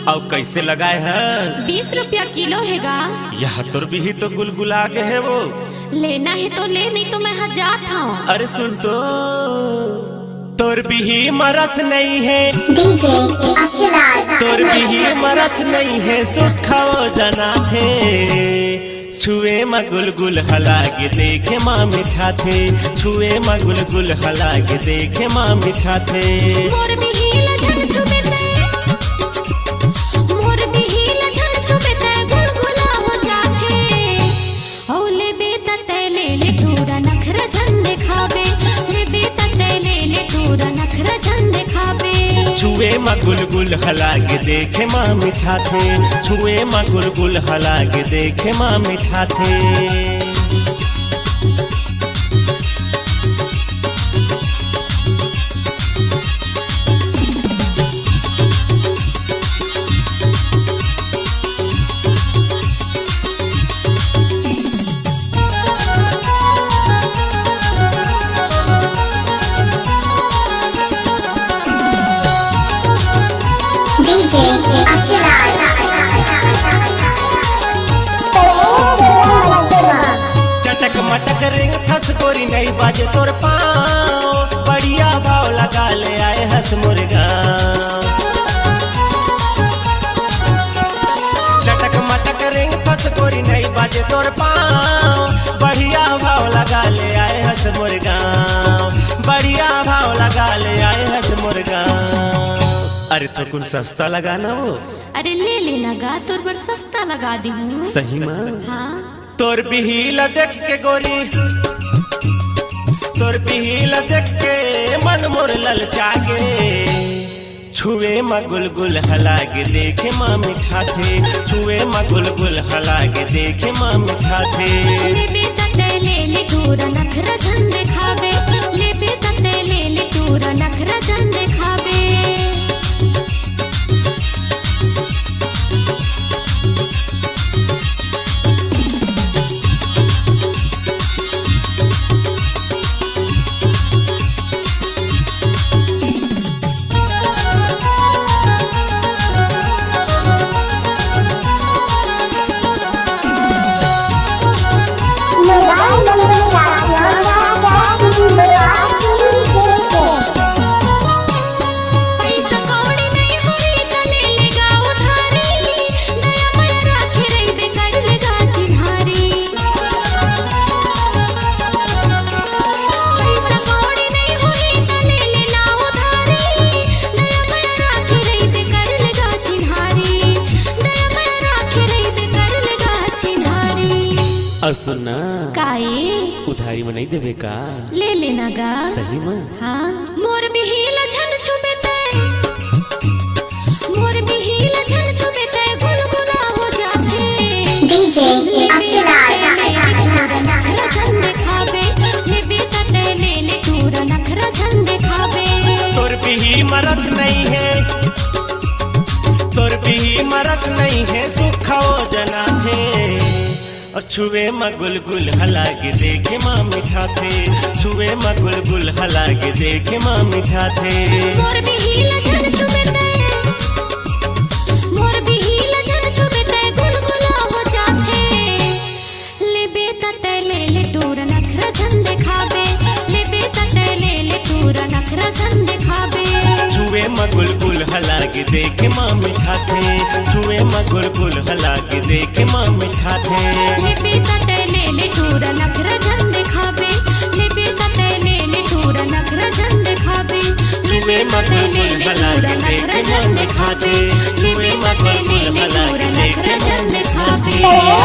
और कैसे लगाए है? 20 रुपया किलो हैगा। यह तोर भी तो गुलगुला के है वो। लेना है तो ले, नहीं तो मैं हजार था। अरे सुन तो, तोर भी मरस नहीं है, तोर भी मरस नहीं है, सुखाओ जना थे छुए मा गुलगुल हलागे देखे माँ मिठा थे, छुए मा गुलगुल हलागे देखे माँ मिठा थे। मोर बिहिल झन छुबे ते, मोर बिहिल झन छुबे ते गुलगुला हो जाथे। औ ले बेटा ते ले तोरा नखरा झन दिखावे, ले बेटा ते ले तोरा नखरा झन दिखावे। छुए मा गुलगुल हलागे देखे माँ मिठा थे, छुए मा गुलगुल हलागे देखे माँ मिठा थे। चटक मटक रिंग फंस गोरी नहीं बाजे तोर पाँव, बढ़िया भाव लगा ले आए हंस मुर्गा। चटक मटक रिंग फंस गोरी नहीं बाजे तोर पाँव, बढ़िया भाव लगा ले आए हंस मुर्गा, बढ़िया भाव लगा ले आए हंस मुर्गा। अरे तो कुछ सस्ता लगाना वो। अरे ले लेना गा, तोर बर सस्ता लगा दी हूँ। सही माँ। हाँ तोर बिहिल देख के गोरी, तोर बिहिल देख के मन मोर ललचा गे, छुए मा गुलगुल हलागे देखे माँ मिठा थे, छुए मा गुलगुल हलागे देखे माँ मिठा थे। ले बेटा ते ले तोरा नखरा झन दिखावे, ले बेटा ते ले तोरा नखरा झन दिखावे। सुना काए उधारी में नहीं देवे का? ले लेना गा। सही में। हाँ मोर बिहिल झन छुबे ते, मोर बिहिल झन छुबे ते गुलगुला हो जाथे। डीजे नखरा झन दिखावे, ले बेटा ते ले तोरा नखरा झन दिखावे। तोर भी मरस नहीं है, तोर भी मरस नहीं है, सुखाओ जना थे और छुए मा गुलगुल हलागे देखे माँ मिठा थे, छुए मा गुलगुल हलागे देखे माँ मिठा थे। मोर बिहिल झन छुबे ते, मोर बिहिल झन छुबे ते गुलगुला हो जाथे। ले बेटा ते ले तोरा नखरा झन दिखावे, ले बेटा ते ले तोरा नखरा झन दिखावे। छुए मा गुलगुल हलागे देखे माँ मिठा थे, छुए मा गुलगुल हलागे देखे माँ मिठा थे। ले बेटा ते ले तोरा नखरा झन दिखावे, ले बेटा ते ले तोरा नखरा झन दिखावे। छुए मा गुलगुल हलागे देखे माँ मिठा थे, छुए मा गुलगुल हलागे देखे माँ मिठा थे।